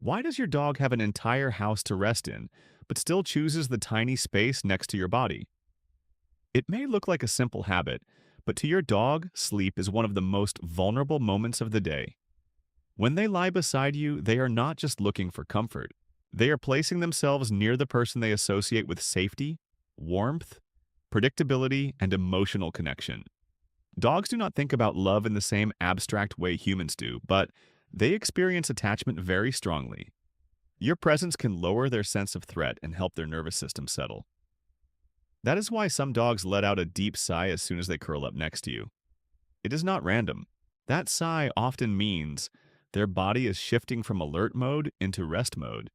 Why does your dog have an entire house to rest in, but still chooses the tiny space next to your body? It may look like a simple habit, but to your dog, sleep is one of the most vulnerable moments of the day. When they lie beside you, they are not just looking for comfort. They are placing themselves near the person they associate with safety, warmth, predictability, and emotional connection. Dogs do not think about love in the same abstract way humans do, but they experience attachment very strongly. Your presence can lower their sense of threat and help their nervous system settle. That is why some dogs let out a deep sigh as soon as they curl up next to you. It is not random. That sigh often means their body is shifting from alert mode into rest mode.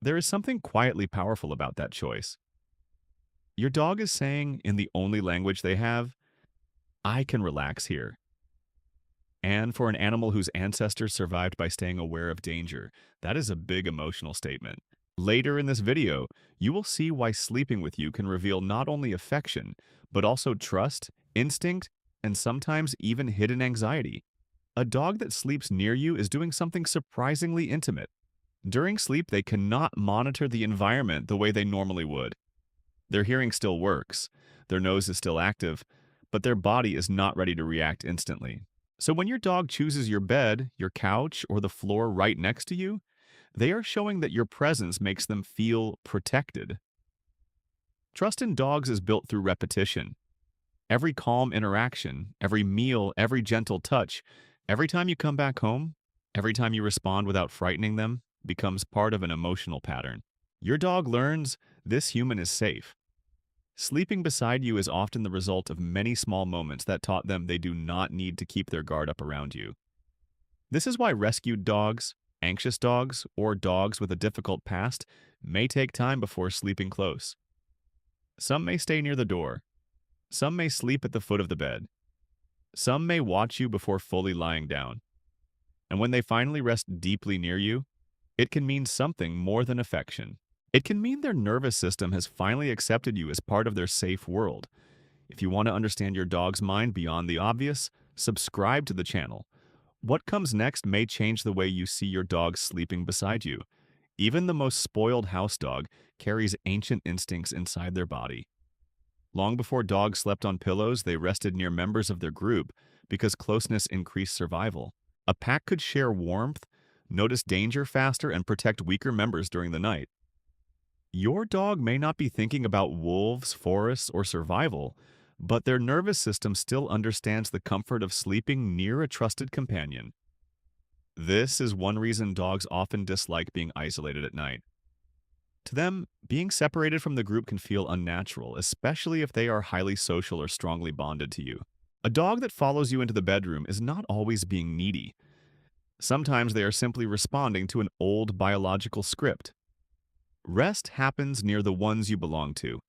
There is something quietly powerful about that choice. Your dog is saying, in the only language they have, I can relax here. And for an animal whose ancestors survived by staying aware of danger, that is a big emotional statement. Later in this video, you will see why sleeping with you can reveal not only affection, but also trust, instinct, and sometimes even hidden anxiety. A dog that sleeps near you is doing something surprisingly intimate. During sleep, they cannot monitor the environment the way they normally would. Their hearing still works, their nose is still active, but their body is not ready to react instantly. So when your dog chooses your bed, your couch, or the floor right next to you, they are showing that your presence makes them feel protected. Trust in dogs is built through repetition. Every calm interaction, every meal, every gentle touch, every time you come back home, every time you respond without frightening them, becomes part of an emotional pattern. Your dog learns this human is safe. Sleeping beside you is often the result of many small moments that taught them they do not need to keep their guard up around you. This is why rescued dogs, anxious dogs, or dogs with a difficult past may take time before sleeping close. Some may stay near the door. Some may sleep at the foot of the bed. Some may watch you before fully lying down. And when they finally rest deeply near you, it can mean something more than affection. It can mean their nervous system has finally accepted you as part of their safe world. If you want to understand your dog's mind beyond the obvious, subscribe to the channel. What comes next may change the way you see your dog sleeping beside you. Even the most spoiled house dog carries ancient instincts inside their body. Long before dogs slept on pillows, they rested near members of their group because closeness increased survival. A pack could share warmth, notice danger faster, and protect weaker members during the night. Your dog may not be thinking about wolves, forests, or survival, but their nervous system still understands the comfort of sleeping near a trusted companion. This is one reason dogs often dislike being isolated at night. To them, being separated from the group can feel unnatural, especially if they are highly social or strongly bonded to you. A dog that follows you into the bedroom is not always being needy. Sometimes they are simply responding to an old biological script. Rest happens near the ones you belong to,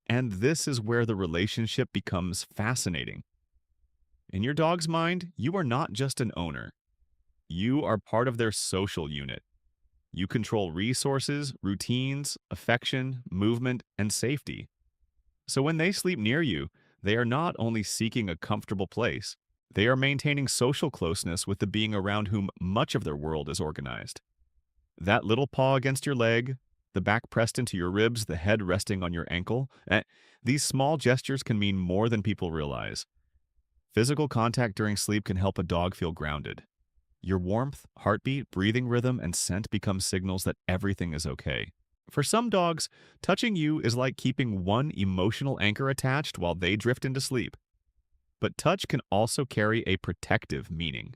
and this is where the relationship becomes fascinating. In your dog's mind, you are not just an owner. You are part of their social unit. You control resources, routines, affection, movement, and safety. So when they sleep near you, they are not only seeking a comfortable place, they are maintaining social closeness with the being around whom much of their world is organized. That little paw against your leg, the back pressed into your ribs, the head resting on your ankle, these small gestures can mean more than people realize. Physical contact during sleep can help a dog feel grounded. Your warmth, heartbeat, breathing rhythm, and scent become signals that everything is okay. For some dogs, touching you is like keeping one emotional anchor attached while they drift into sleep. But touch can also carry a protective meaning.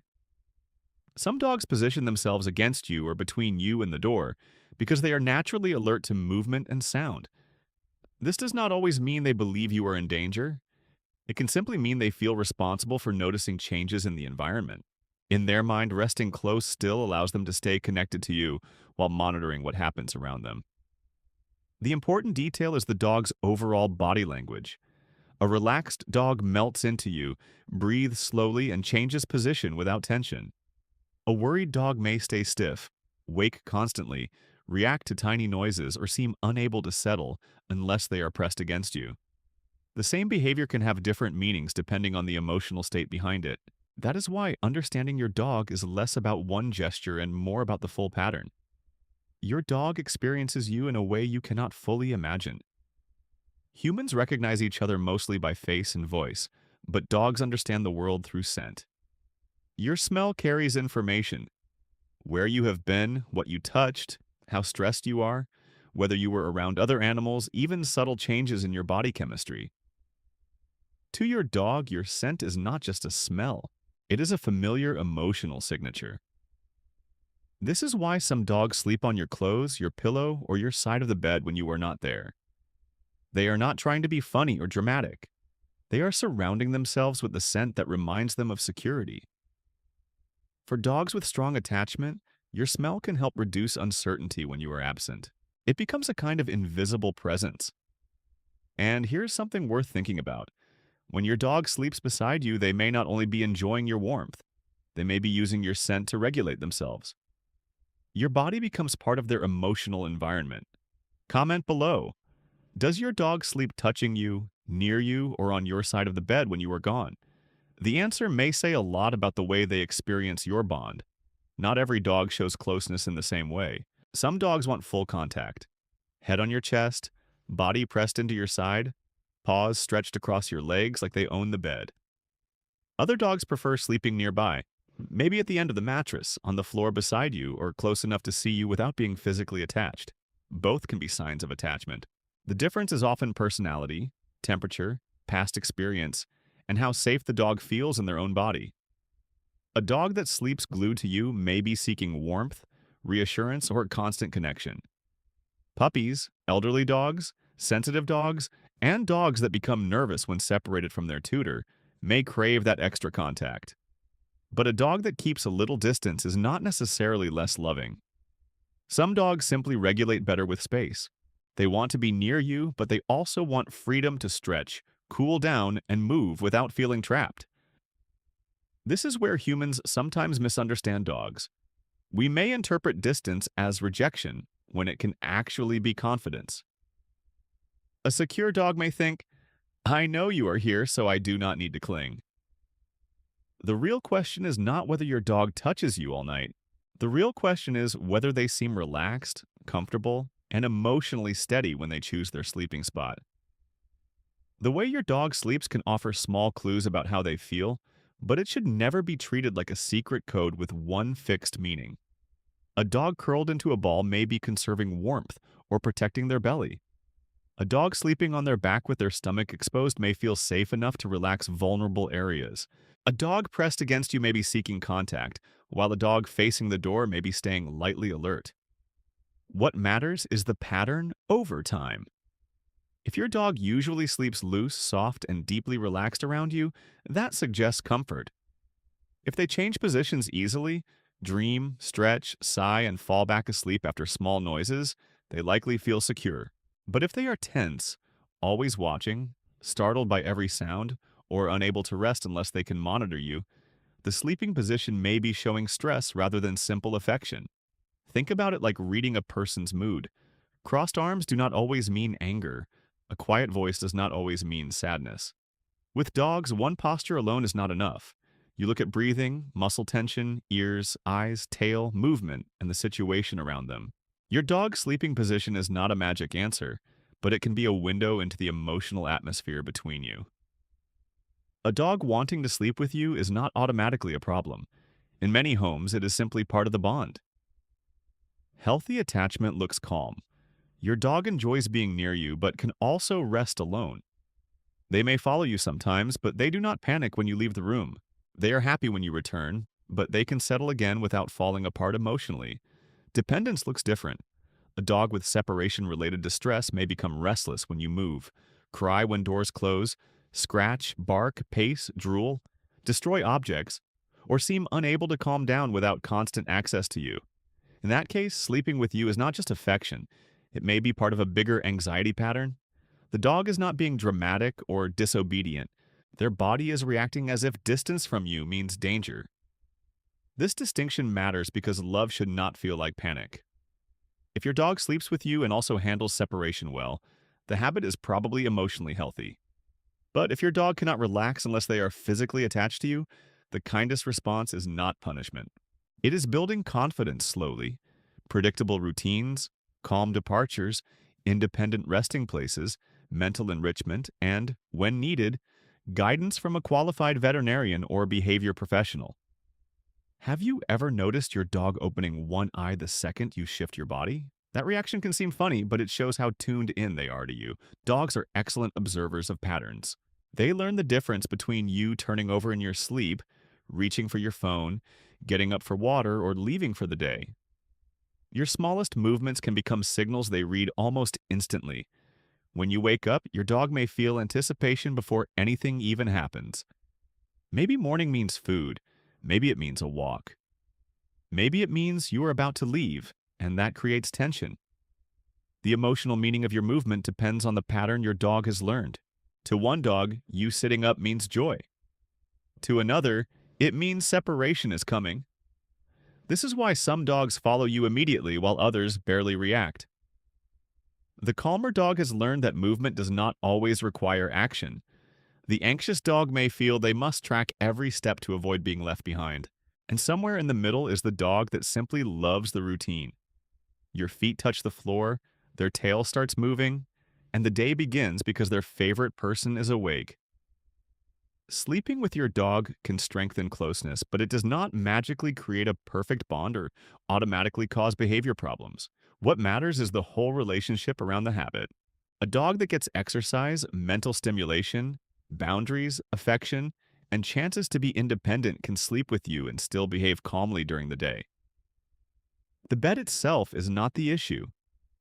Some dogs position themselves against you or between you and the door because they are naturally alert to movement and sound. This does not always mean they believe you are in danger. It can simply mean they feel responsible for noticing changes in the environment. In their mind, resting close still allows them to stay connected to you while monitoring what happens around them. The important detail is the dog's overall body language. A relaxed dog melts into you, breathes slowly, and changes position without tension. A worried dog may stay stiff, wake constantly, react to tiny noises, or seem unable to settle unless they are pressed against you. The same behavior can have different meanings depending on the emotional state behind it. That is why understanding your dog is less about one gesture and more about the full pattern. Your dog experiences you in a way you cannot fully imagine. Humans recognize each other mostly by face and voice, but dogs understand the world through scent. Your smell carries information: where you have been, what you touched, how stressed you are, whether you were around other animals, even subtle changes in your body chemistry. To your dog, your scent is not just a smell. It is a familiar emotional signature. This is why some dogs sleep on your clothes, your pillow, or your side of the bed when you are not there. They are not trying to be funny or dramatic. They are surrounding themselves with the scent that reminds them of security. For dogs with strong attachment, your smell can help reduce uncertainty when you are absent. It becomes a kind of invisible presence. And here's something worth thinking about. When your dog sleeps beside you, they may not only be enjoying your warmth, they may be using your scent to regulate themselves. Your body becomes part of their emotional environment. Comment below. Does your dog sleep touching you, near you, or on your side of the bed when you are gone? The answer may say a lot about the way they experience your bond. Not every dog shows closeness in the same way. Some dogs want full contact. Head on your chest, body pressed into your side, paws stretched across your legs like they own the bed. Other dogs prefer sleeping nearby, maybe at the end of the mattress, on the floor beside you, or close enough to see you without being physically attached. Both can be signs of attachment. The difference is often personality, temperature, past experience, and how safe the dog feels in their own body. A dog that sleeps glued to you may be seeking warmth, reassurance, or constant connection. Puppies, elderly dogs, sensitive dogs, and dogs that become nervous when separated from their tutor may crave that extra contact. But a dog that keeps a little distance is not necessarily less loving. Some dogs simply regulate better with space. They want to be near you, but they also want freedom to stretch, cool down, and move without feeling trapped. This is where humans sometimes misunderstand dogs. We may interpret distance as rejection when it can actually be confidence. A secure dog may think, "I know you are here, so I do not need to cling." The real question is not whether your dog touches you all night. The real question is whether they seem relaxed, comfortable, and emotionally steady when they choose their sleeping spot. The way your dog sleeps can offer small clues about how they feel, but it should never be treated like a secret code with one fixed meaning. A dog curled into a ball may be conserving warmth or protecting their belly. A dog sleeping on their back with their stomach exposed may feel safe enough to relax vulnerable areas. A dog pressed against you may be seeking contact, while a dog facing the door may be staying lightly alert. What matters is the pattern over time. If your dog usually sleeps loose, soft, and deeply relaxed around you, that suggests comfort. If they change positions easily, dream, stretch, sigh, and fall back asleep after small noises, they likely feel secure. But if they are tense, always watching, startled by every sound, or unable to rest unless they can monitor you, the sleeping position may be showing stress rather than simple affection. Think about it like reading a person's mood. Crossed arms do not always mean anger. A quiet voice does not always mean sadness. With dogs, one posture alone is not enough. You look at breathing, muscle tension, ears, eyes, tail, movement, and the situation around them. Your dog's sleeping position is not a magic answer, but it can be a window into the emotional atmosphere between you. A dog wanting to sleep with you is not automatically a problem. In many homes, it is simply part of the bond. Healthy attachment looks calm. Your dog enjoys being near you, but can also rest alone. They may follow you sometimes, but they do not panic when you leave the room. They are happy when you return, but they can settle again without falling apart emotionally. Dependence looks different. A dog with separation-related distress may become restless when you move, cry when doors close, scratch, bark, pace, drool, destroy objects, or seem unable to calm down without constant access to you. In that case, sleeping with you is not just affection. It may be part of a bigger anxiety pattern. The dog is not being dramatic or disobedient. Their body is reacting as if distance from you means danger. This distinction matters because love should not feel like panic. If your dog sleeps with you and also handles separation well, the habit is probably emotionally healthy. But if your dog cannot relax unless they are physically attached to you, The kindest response is not punishment. It is building confidence slowly, predictable routines, calm departures, independent resting places, mental enrichment, and, when needed, guidance from a qualified veterinarian or behavior professional. Have you ever noticed your dog opening one eye the second you shift your body? That reaction can seem funny, but it shows how tuned in they are to you. Dogs are excellent observers of patterns. They learn the difference between you turning over in your sleep, reaching for your phone, getting up for water, or leaving for the day. Your smallest movements can become signals they read almost instantly. When you wake up, your dog may feel anticipation before anything even happens. Maybe morning means food. Maybe it means a walk. Maybe it means you are about to leave, and that creates tension. The emotional meaning of your movement depends on the pattern your dog has learned. To one dog, you sitting up means joy. To another, it means separation is coming. This is why some dogs follow you immediately while others barely react. The calmer dog has learned that movement does not always require action. The anxious dog may feel they must track every step to avoid being left behind. And somewhere in the middle is the dog that simply loves the routine. Your feet touch the floor, their tail starts moving, and the day begins because their favorite person is awake. Sleeping with your dog can strengthen closeness, but it does not magically create a perfect bond or automatically cause behavior problems. What matters is the whole relationship around the habit. A dog that gets exercise, mental stimulation, boundaries, affection, and chances to be independent can sleep with you and still behave calmly during the day. The bed itself is not the issue.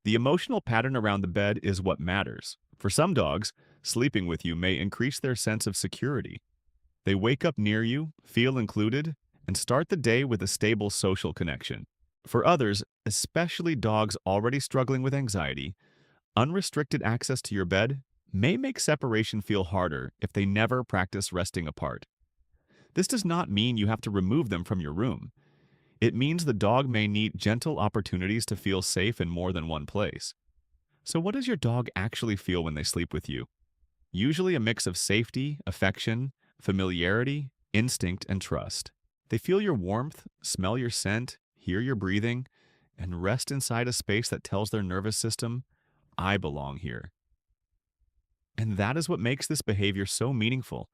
The emotional pattern around the bed is what matters. For some dogs, sleeping with you may increase their sense of security. They wake up near you, feel included, and start the day with a stable social connection. For others, especially dogs already struggling with anxiety, unrestricted access to your bed may make separation feel harder if they never practice resting apart. This does not mean you have to remove them from your room. It means the dog may need gentle opportunities to feel safe in more than one place. So what does your dog actually feel when they sleep with you? Usually a mix of safety, affection, familiarity, instinct, and trust. They feel your warmth, smell your scent, hear your breathing, and rest inside a space that tells their nervous system, I belong here. And that is what makes this behavior so meaningful.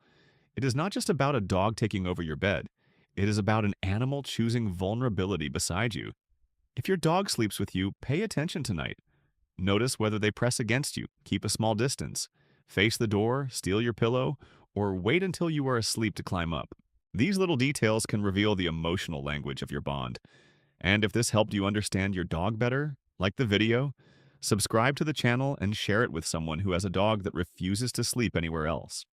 It is not just about a dog taking over your bed. It is about an animal choosing vulnerability beside you. If your dog sleeps with you, pay attention tonight. Notice whether they press against you, keep a small distance, face the door, steal your pillow, or wait until you are asleep to climb up. These little details can reveal the emotional language of your bond. And if this helped you understand your dog better, like the video, subscribe to the channel and share it with someone who has a dog that refuses to sleep anywhere else.